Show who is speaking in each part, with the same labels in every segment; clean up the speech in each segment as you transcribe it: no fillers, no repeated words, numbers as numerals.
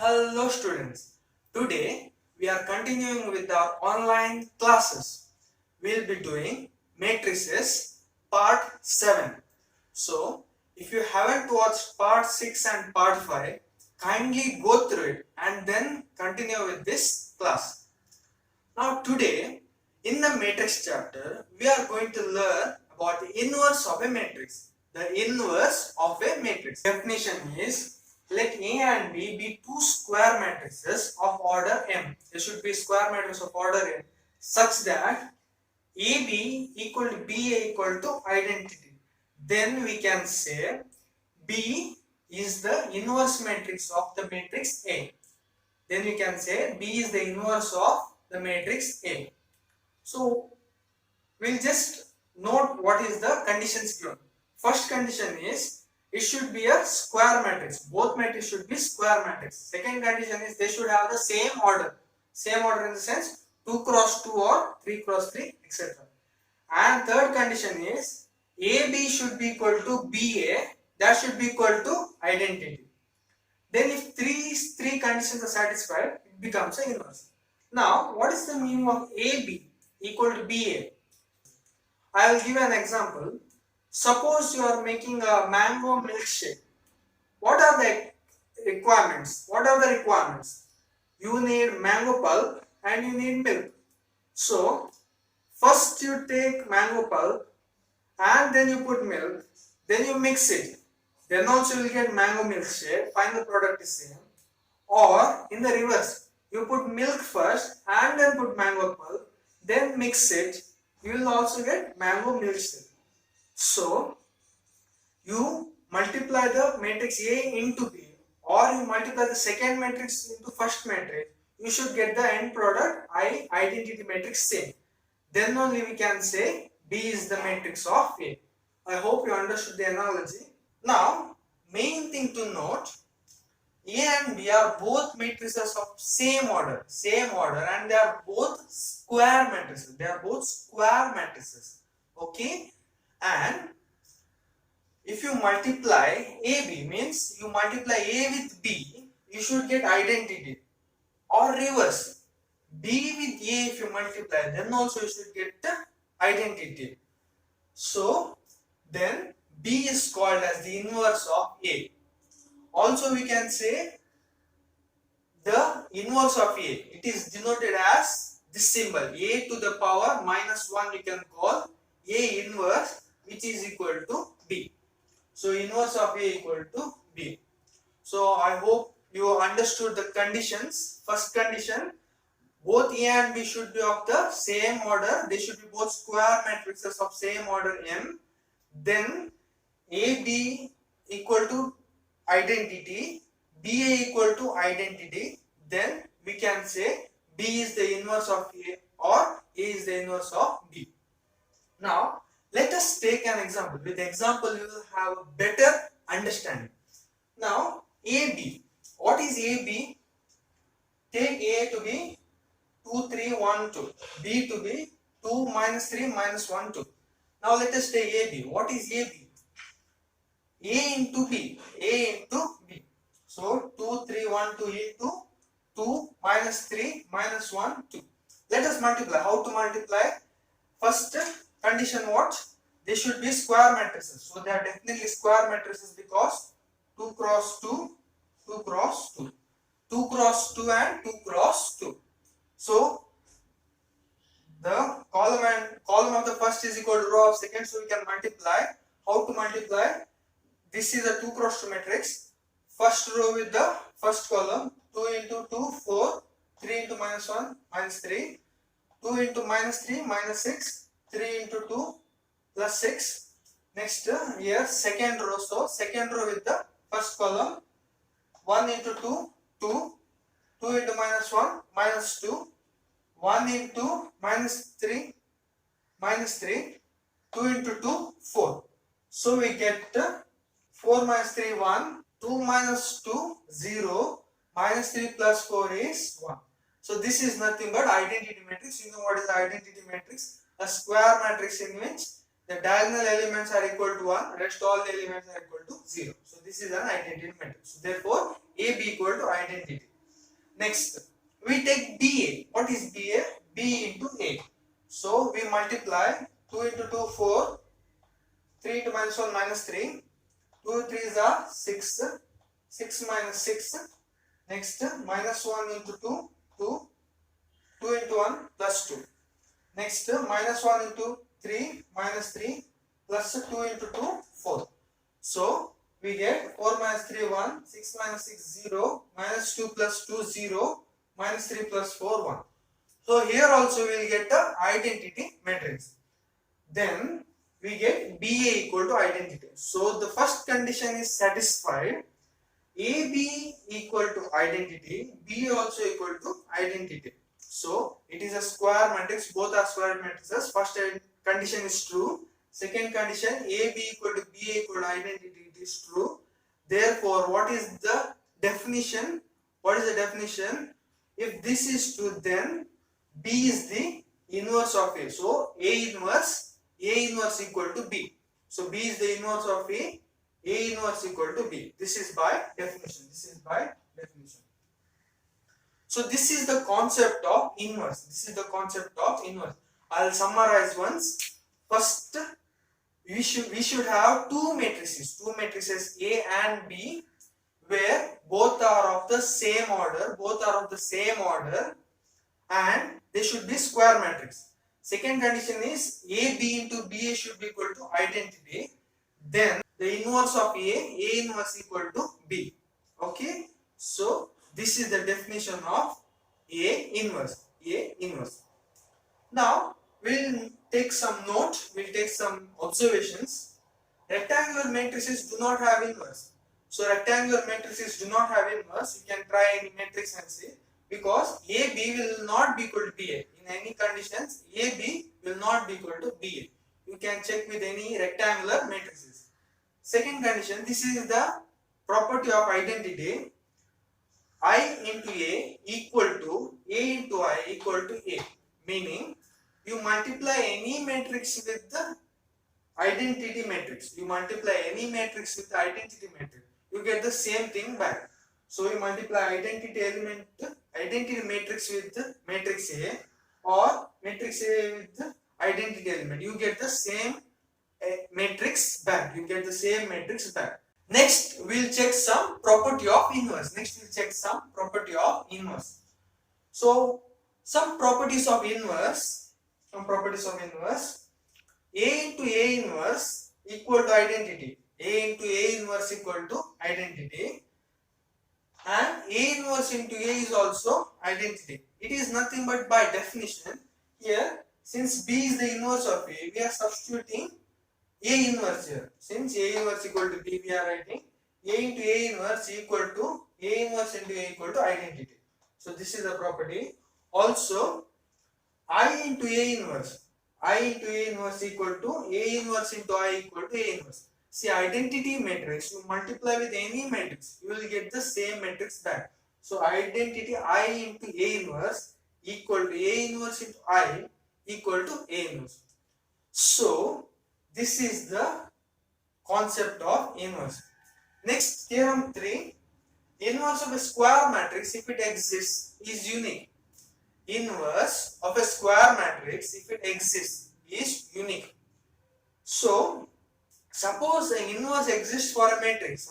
Speaker 1: Hello students, today we are continuing with our online classes. We'll be doing matrices part 7. So if you haven't watched part 6 and part 5, kindly go through it and then continue with this class. Now today in the matrix chapter we are going to learn about the inverse of a matrix. The inverse of a matrix. Definition is, let A and B be two square matrices of order m. There should be square matrix of order m such that AB equal to BA equal to identity. Then we can say B is the inverse matrix of the matrix A. Then we can say B is the inverse of the matrix A. So we'll just note what is the conditions given. First condition is it should be a square matrix. Both matrices should be square matrix. Second condition is they should have the same order. Same order in the sense 2 cross 2 or 3 cross 3, etc. And third condition is AB should be equal to BA. That should be equal to identity. Then if three conditions are satisfied, it becomes an inverse. Now, what is the meaning of AB equal to BA? I will give an example. Suppose you are making a mango milkshake. What are the requirements? What are the requirements? You need mango pulp and you need milk. So, first you take mango pulp and then you put milk. Then you mix it. Then also you will get mango milkshake. Final product is same. Or in the reverse, you put milk first and then put mango pulp. Then mix it. You will also get mango milkshake. So, you multiply the matrix A into B, or you multiply the second matrix into first matrix, you should get the end product I identity matrix same. Then only we can say B is the matrix of A. I hope you understood the analogy. Now, main thing to note, A and B are both matrices of same order, and they are both square matrices. Okay, and if you multiply AB, means you multiply A with B, you should get identity. Or reverse, B with A if you multiply, then also you should get the identity. So then B is called as the inverse of A. Also we can say the inverse of A. It is denoted as this symbol, A to the power minus 1 you can call A inverse, which is equal to B. So inverse of A equal to B. So I hope you understood the conditions. First condition, both A and B should be of the same order. They should be both square matrices of same order M. Then AB equal to identity, BA equal to identity. Then we can say B is the inverse of A or A is the inverse of B. Now let us take an example. With the example you will have a better understanding. Now AB. What is AB? Take A to be 2, 3, 1, 2. B to be 2, minus 3, minus 1, 2. Now let us take AB. What is AB? A into B. A into B. So 2, 3, 1, 2 into 2, minus 3, minus 1, 2. Let us multiply. How to multiply? First condition what? They should be square matrices. So they are definitely square matrices because 2 cross 2, 2 cross 2. 2 cross 2 and 2 cross 2. So the column of the first is equal to row of second, so we can multiply. How to multiply? This is a 2 cross 2 matrix. First row with the first column, 2 into 2, 4, 3 into minus 1, minus 3, 2 into minus 3, minus 6, 3 into 2, plus 6. Next here second row, so second row with the first column, 1 into 2, 2, 2 into minus 1, minus 2, 1 into minus 3, 2 into 2, 4. So we get 4 minus 3, 1, 2 minus 2, 0, minus 3 plus 4 is 1. So this is nothing but identity matrix. You know what is the identity matrix? A square matrix in which the diagonal elements are equal to 1, rest all the elements are equal to 0. So this is an identity matrix. So therefore AB equal to identity. Next, we take BA. What is BA? B into A. So we multiply 2 into 2, 4, 3 into minus 1, minus 3, 2 3s are 6, 6 minus 6. Next, minus 1 into 2, 2, 2 into 1 plus 2. Next, minus 1 into 3, minus 3, plus 2 into 2, 4. So we get 4 minus 3, 1, 6 minus 6, 0, minus 2 plus 2, 0, minus 3 plus 4, 1. So here also we will get the identity matrix. Then we get BA equal to identity. So the first condition is satisfied. AB equal to identity, B also equal to identity. So it is a square matrix, both are square matrices. First condition is true. Second condition, AB equal to BA equal to identity, it is true. Therefore, what is the definition? What is the definition? If this is true, then B is the inverse of A. So A inverse equal to B. So B is the inverse of A inverse equal to B. This is by definition. So this is the concept of inverse. I'll summarize once. First, we should have two matrices A and B, where both are of the same order, and they should be square matrix. Second condition is AB into BA should be equal to identity. Then the inverse of A inverse equal to B. Okay, so this is the definition of A inverse. Now we'll take some observations. Rectangular matrices do not have inverse. So rectangular matrices do not have inverse. You can try any matrix and see, because AB will not be equal to BA. In any conditions, AB will not be equal to BA. You can check with any rectangular matrices. Second condition, this is the property of identity. I into A equal to A into I equal to A. Meaning, you multiply any matrix with the identity matrix. You get the same thing back. So you multiply identity matrix with matrix A, or matrix A with the identity element. You get the same matrix back. Next, we'll check some property of inverse. So, some properties of inverse. A into A inverse equal to identity. And A inverse into A is also identity. It is nothing but by definition. Here, since B is the inverse of A, we are substituting A inverse here. Since A inverse equal to B, we are writing A into A inverse equal to A inverse into A equal to identity. So this is the property. Also, I into A inverse equal to A inverse into I equal to A inverse. See, identity matrix, you multiply with any matrix, you will get the same matrix back. So identity I into A inverse equal to A inverse into I equal to A inverse. So this is the concept of inverse. Next, theorem 3. Inverse of a square matrix, if it exists, is unique. Inverse of a square matrix, if it exists, is unique. So, suppose an inverse exists for a matrix.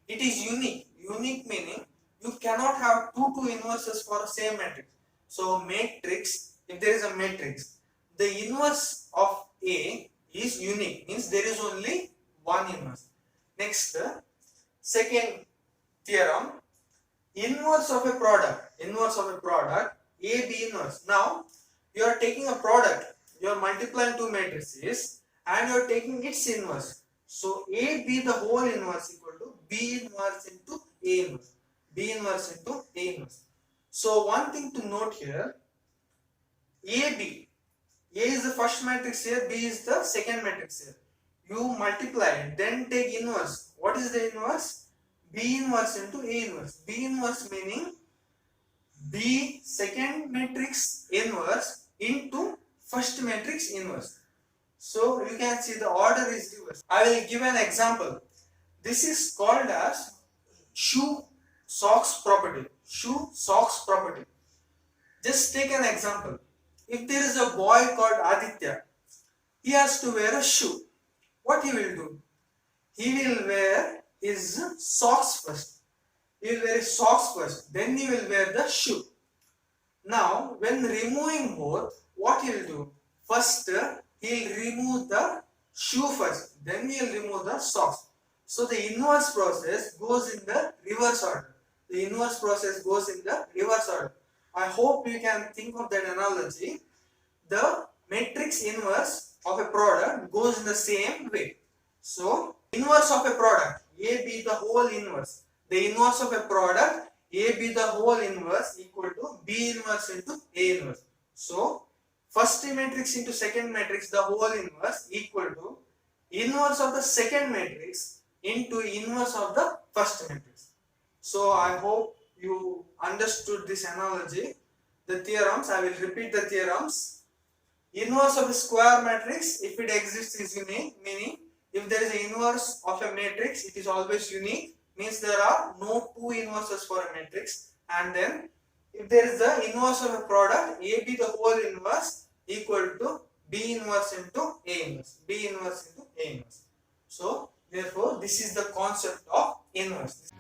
Speaker 1: It is unique. Unique meaning you cannot have two inverses for the same matrix. So, matrix, if there is a matrix, the inverse of A is unique, means there is only one inverse. Next, second theorem, inverse of a product, AB inverse. Now, you are taking a product, you are multiplying two matrices and you are taking its inverse. So, AB the whole inverse equal to B inverse into A inverse. So, one thing to note here, AB, A is the first matrix here, B is the second matrix here. You multiply, then take inverse. What is the inverse? B inverse into A inverse. B inverse meaning B second matrix inverse into first matrix inverse. So you can see the order is reversed. I will give an example. This is called as shoe socks property. Shoe socks property. Just take an example. If there is a boy called Aditya, he has to wear a shoe. What he will do? He will wear his socks first. He will wear his socks first. Then he will wear the shoe. Now, when removing both, what he will do? First, he will remove the shoe first. Then he will remove the socks. So the inverse process goes in the reverse order. The inverse process goes in the reverse order. I hope you can think of that analogy. The matrix inverse of a product goes in the same way. So, inverse of a product, A be the whole inverse. The inverse of a product, A be the whole inverse equal to B inverse into A inverse. So, first matrix into second matrix, the whole inverse equal to inverse of the second matrix into inverse of the first matrix. So, I hope you understood this analogy. The theorems, I will repeat the theorems. Inverse of a square matrix, if it exists, is unique, meaning if there is an inverse of a matrix, it is always unique, means there are no two inverses for a matrix. And then if there is the inverse of a product, A be the whole inverse equal to B inverse into A inverse, B inverse into A inverse. So therefore this is the concept of inverse.